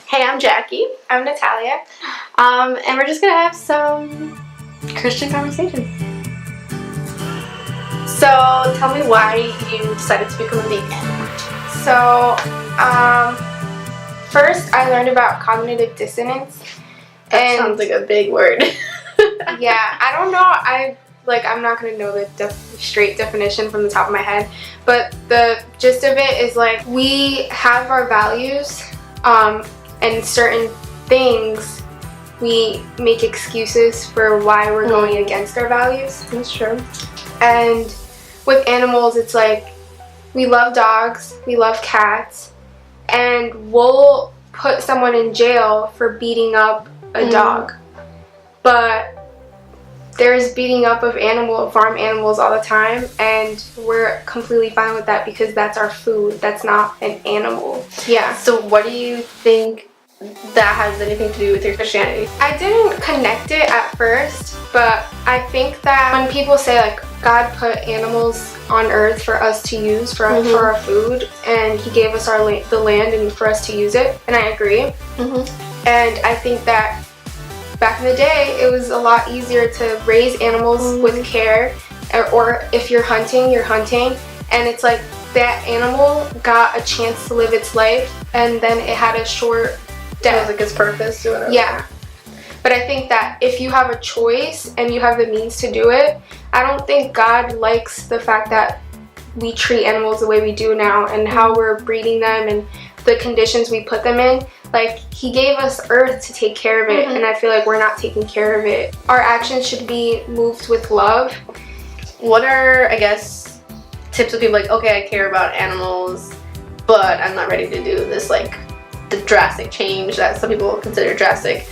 Hey, I'm Jackie. I'm Natalia. And we're just gonna have some Christian conversations. So, tell me why you decided to become a vegan. So, first I learned about cognitive dissonance. That sounds like a big word. Yeah, I don't know. I'm not gonna know the straight definition from the top of my head, but the gist of it is like we have our values, and certain things we make excuses for why we're going against our values. That's true. And with animals, it's like we love dogs, we love cats, and we'll put someone in jail for beating up a dog. But there's beating up of farm animals all the time, and we're completely fine with that because that's our food. That's not an animal. Yeah. So what do you think that has anything to do with your Christianity? I didn't connect it at first, but I think that when people say like God put animals on earth for us to use for our food, and He gave us the land and for us to use it, and I agree. And I think that back in the day, it was a lot easier to raise animals with care, or if you're hunting, and it's like that animal got a chance to live its life, and then it had a short death. Like its purpose or whatever. Yeah. But I think that if you have a choice and you have the means to do it, I don't think God likes the fact that we treat animals the way we do now, and how we're breeding them and the conditions we put them in. Like, He gave us earth to take care of it, and I feel like we're not taking care of it. Our actions should be moved with love. What are, I guess, tips of people like, okay, I care about animals, but I'm not ready to do this, like, the drastic change that some people consider drastic.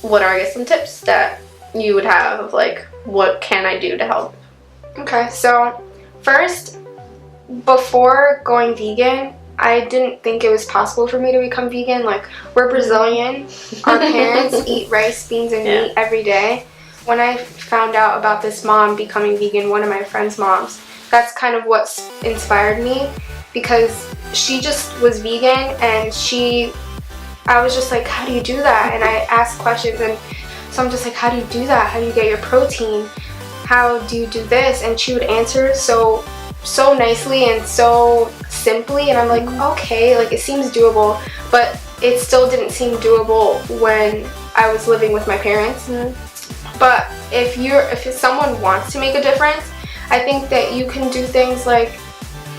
What are, I guess, some tips that you would have of, like, what can I do to help? Okay, so first, before going vegan, I didn't think it was possible for me to become vegan. Like, we're Brazilian. Our parents eat rice, beans, and meat every day. When I found out about this mom becoming vegan, one of my friend's moms, that's kind of what inspired me, because she just was vegan, and I was just like, how do you do that? And I asked questions, and so I'm just like, how do you do that? How do you get your protein? How do you do this? And she would answer so nicely and so simply, and I'm like, okay, like, it seems doable, but it still didn't seem doable when I was living with my parents. But if someone wants to make a difference, I think that you can do things like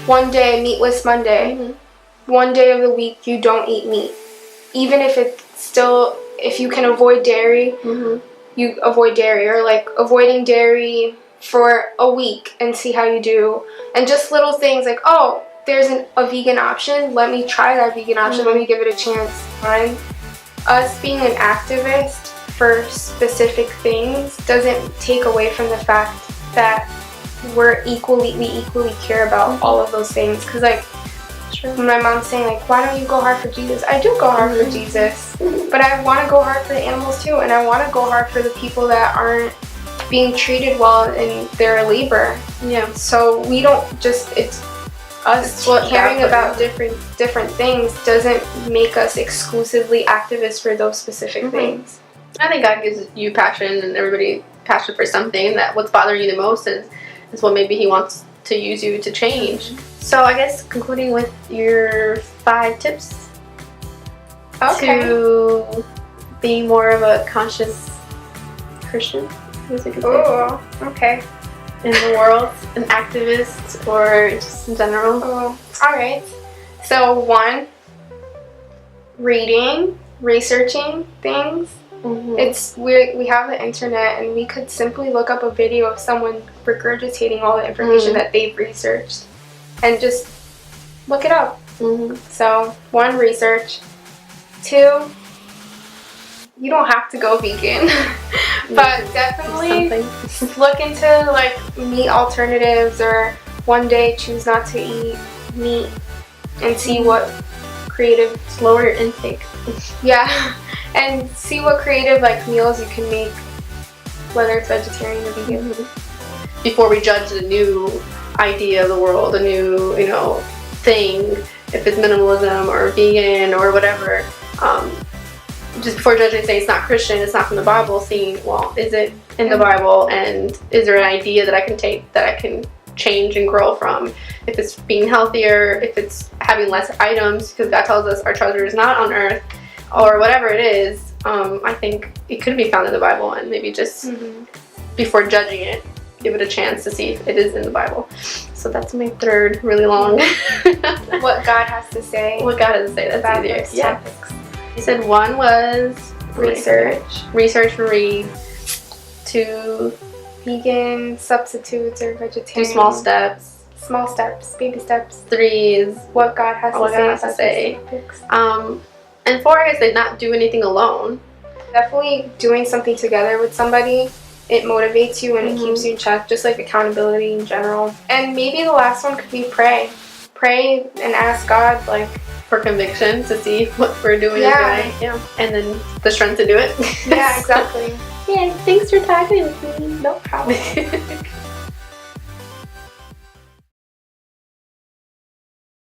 one day meatless Monday, one day of the week you don't eat meat, even if you can avoid dairy, you avoid dairy, or like avoiding dairy for a week and see how you do. And just little things like, oh, there's a vegan option, let me try that vegan option, let me give it a chance. And us being an activist for specific things doesn't take away from the fact that we equally care about all of those things. Because like, when my mom's saying like, why don't you go hard for Jesus? I do go hard for Jesus, but I want to go hard for the animals too, and I want to go hard for the people that aren't being treated well in their labor. Yeah. So we don't just, it's us caring about different things doesn't make us exclusively activists for those specific things. I think God gives you passion, and everybody passion for something, that what's bothering you the most is what maybe He wants to use you to change. So I guess concluding with your 5 tips to be more of a conscious Christian. Oh, okay. In the world, an activist, or just in general. Alright. So 1, reading, researching things. We have the internet, and we could simply look up a video of someone regurgitating all the information that they've researched and just look it up. So 1, research. 2, you don't have to go vegan, but definitely look into like meat alternatives, or one day choose not to eat meat and see what creative, lower your intake. Yeah, and see what creative like meals you can make, whether it's vegetarian or vegan. Before we judge the new idea of the world, a new, thing, if it's minimalism or vegan or whatever, just before judging, saying it's not Christian, it's not from the Bible, seeing, well, is it in the Bible, and is there an idea that I can take, that I can change and grow from? If it's being healthier, if it's having less items, because God tells us our treasure is not on earth, or whatever it is, I think it could be found in the Bible, and maybe just before judging it, give it a chance to see if it is in the Bible. So that's my third, really long. What God has to say. What God has to say, that's about easier. those Yeah. topics. You said one was research and read. 2, Vegan substitutes or do vegetarian. small steps. Small steps, baby steps. 3 is What God has to what say. God has to about say. these topics. And 4 is they not do anything alone. Definitely doing something together with somebody. It motivates you and it keeps you in check, just like accountability in general. And maybe the last one could be pray. Pray and ask God, like, For conviction, to see what we're doing is right. Yeah. And then the strength to do it. yeah, exactly. Yeah, thanks for talking with me. No problem.